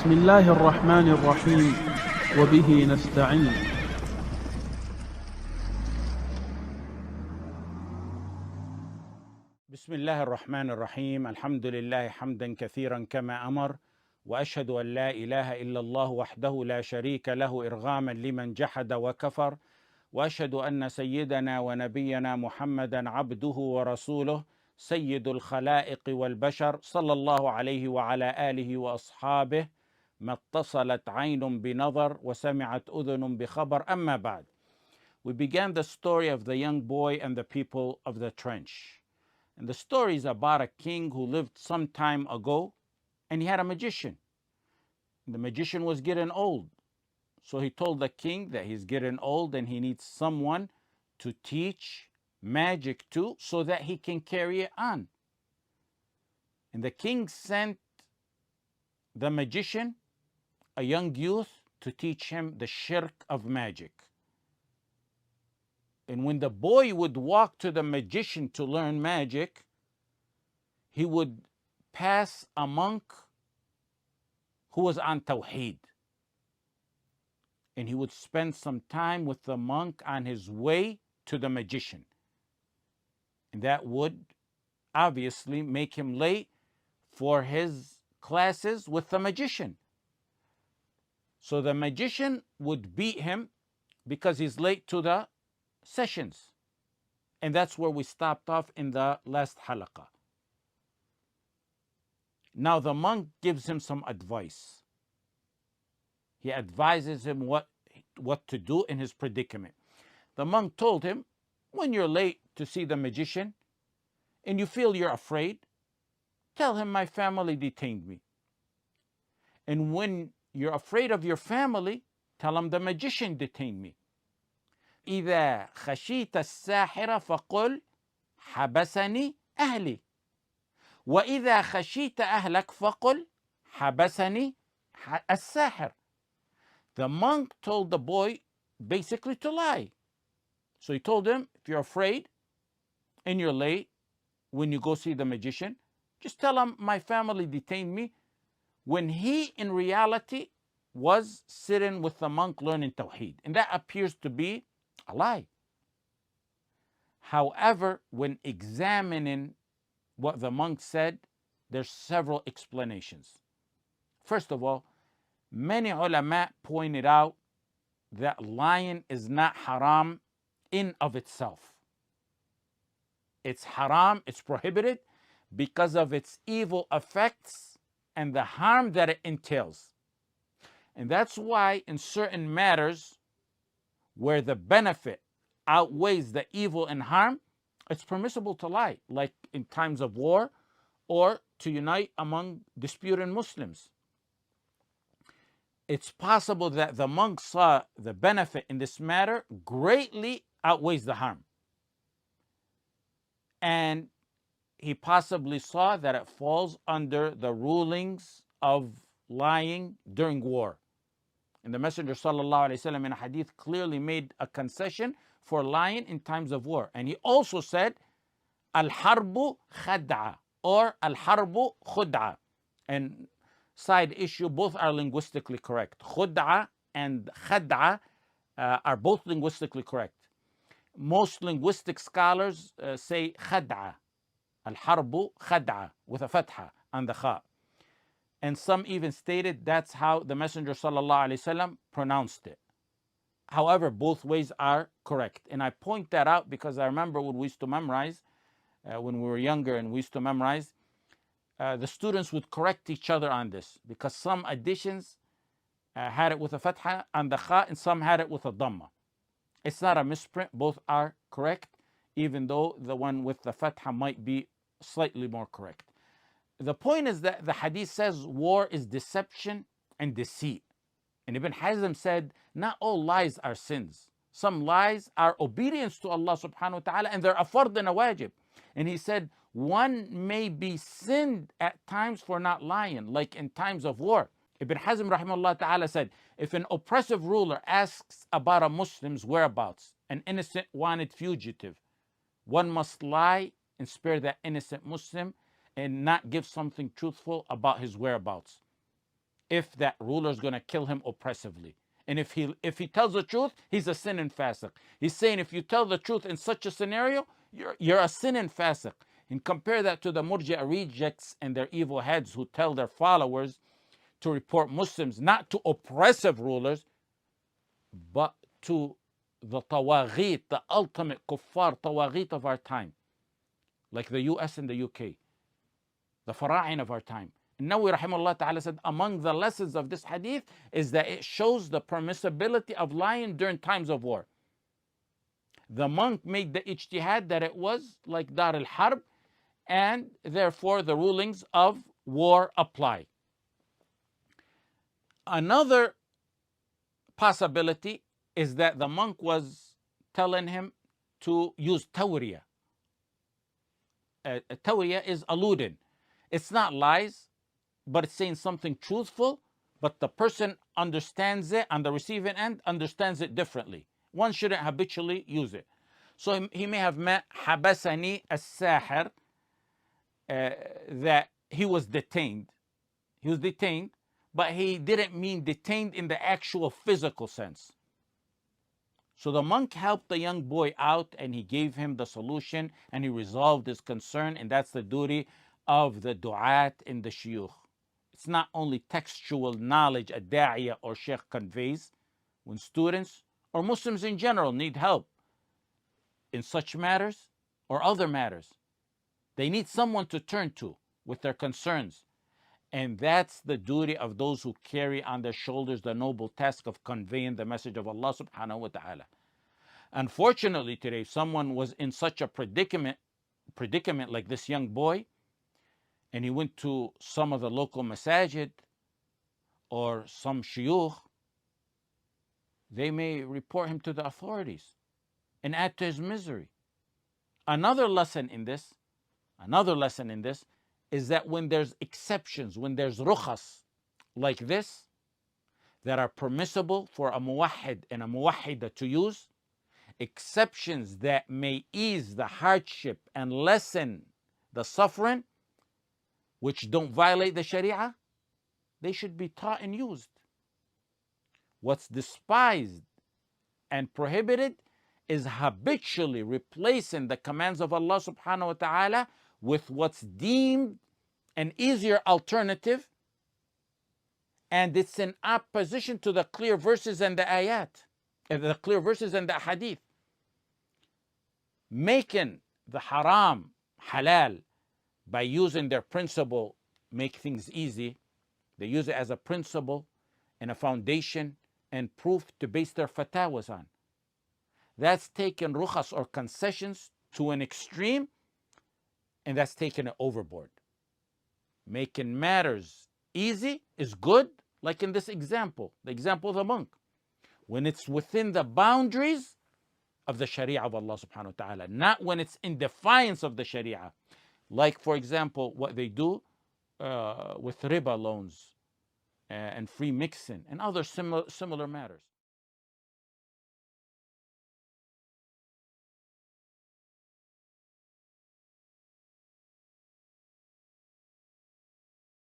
بسم الله الرحمن الرحيم وبه نستعين. بسم الله الرحمن الرحيم. الحمد لله حمدا كثيرا كما أمر، وأشهد أن لا إله إلا الله وحده لا شريك له إرغاما لمن جحد وكفر، وأشهد أن سيدنا ونبينا محمدا عبده ورسوله سيد الخلائق والبشر، صلى الله عليه وعلى آله وأصحابه، ما اتصلت عين بنظر وسمعت أذن بخبر. أما بعد. We began the story of the young boy and the people of the trench. And the story is about a king who lived some time ago, and he had a magician. The magician was getting old. So he told the king that he's getting old and he needs someone to teach magic to so that he can carry it on. And the king sent the magician, a young youth, to teach him the shirk of magic. And when the boy would walk to the magician to learn magic, he would pass a monk who was on TAWHEED. And he would spend some time with the monk on his way to the magician. And that would obviously make him late for his classes with the magician. So the magician would beat him because he's late to the sessions. And that's where we stopped off in the last halaqah. Now the monk gives him some advice. He advises him what to do in his predicament. The monk told him, when you're late to see the magician and you feel you're afraid, tell him my family detained me. And when you're afraid of your family, tell him the magician detained me. إذا خشيت الساحر فقل حبسني أهلي وإذا خشيت أهلك فقل حبسني الساحر. The monk told the boy basically to lie. So he told him, if you're afraid and you're late when you go see the magician, just tell him my family detained me, when he in reality was sitting with the monk learning Tawheed. And that appears to be a lie. However, when examining what the monk said, there's several explanations. First of all, many ulama pointed out that lying is not haram in of itself. It's haram, it's prohibited because of its evil effects and the harm that it entails. And that's why in certain matters where the benefit outweighs the evil and harm, it's permissible to lie, like in times of war or to unite among disputing Muslims. It's possible that the monk saw the benefit in this matter greatly outweighs the harm. And he possibly saw that it falls under the rulings of lying during war. And the Messenger ﷺ in a hadith clearly made a concession for lying in times of war. And he also said, al-harbu khad'a or al-harbu khud'a. And side issue, both are linguistically correct. Khud'a and khad'a are both linguistically correct. Most linguistic scholars say khad'a, al-harbu khad'a, with a fatha on the kha. And some even stated that's how the Messenger ﷺ pronounced it. However, both ways are correct. And I point that out because I remember when we used to memorize, when we were younger and we used to memorize, the students would correct each other on this because some editions had it with a fatha on the kha and some had it with a dhamma. It's not a misprint, both are correct, even though the one with the fatha might be slightly more correct. The point is that the hadith says war is deception and deceit. And Ibn Hazm said, not all lies are sins. Some lies are obedience to Allah subhanahu wa ta'ala and they're a fard and a wajib. And he said, one may be sinned at times for not lying, like in times of war. Ibn Hazm rahimahullah ta'ala said, if an oppressive ruler asks about a Muslim's whereabouts, an innocent wanted fugitive, one must lie and spare that innocent Muslim and not give something truthful about his whereabouts. if that ruler is going to kill him oppressively. And if he tells the truth, he's a sin and fasiq. He's saying if you tell the truth in such a scenario, you're a sin and fasiq. And compare that to the murji'a rejects and their evil heads who tell their followers to report Muslims not to oppressive rulers, but to the tawagheet, the ultimate kuffar tawagheet of our time, like the US and the UK, the fara'in of our time. An-Nawawi rahimahullah ta'ala said among the lessons of this hadith is that it shows the permissibility of lying during times of war. The monk made the ijtihad that it was like Dar al-Harb, and therefore the rulings of war apply. Another possibility is that the monk was telling him to use Tawriya. Tawriya is alluding. It's not lies, but it's saying something truthful, but the person understands it, on the receiving end, understands it differently. One shouldn't habitually use it. So he may have meant habasani as-sahir, that he was detained. He was detained, but he didn't mean detained in the actual physical sense. So the monk helped the young boy out and he gave him the solution and he resolved his concern, and that's the duty of the du'at in the shuyukh. It's not only textual knowledge a da'iyah or shaykh conveys. When students or Muslims in general need help in such matters or other matters, they need someone to turn to with their concerns. And that's the duty of those who carry on their shoulders the noble task of conveying the message of Allah subhanahu wa ta'ala. Unfortunately today, someone was in such a predicament like this young boy, and he went to some of the local masajid or some shuyukh, they may report him to the authorities and add to his misery. Another lesson in this is that when there's exceptions, when there's rukhas like this that are permissible for a muwahhid and a muwahhida to use, exceptions that may ease the hardship and lessen the suffering, which don't violate the sharia, they should be taught and used. What's despised and prohibited is habitually replacing the commands of Allah subhanahu wa ta'ala with what's deemed an easier alternative, and it's in opposition to the clear verses and the ayat, the clear verses and the hadith. Making the haram halal by using their principle, make things easy. They use it as a principle and a foundation and proof to base their fatawas on. That's taken rukhas or concessions to an extreme, and that's taken it overboard. Making matters easy is good, like in this example, the example of the monk, when it's within the boundaries of the sharia of Allah subhanahu wa ta'ala, not when it's in defiance of the sharia. Like, for example, what they do with riba loans and free mixing and other similar matters.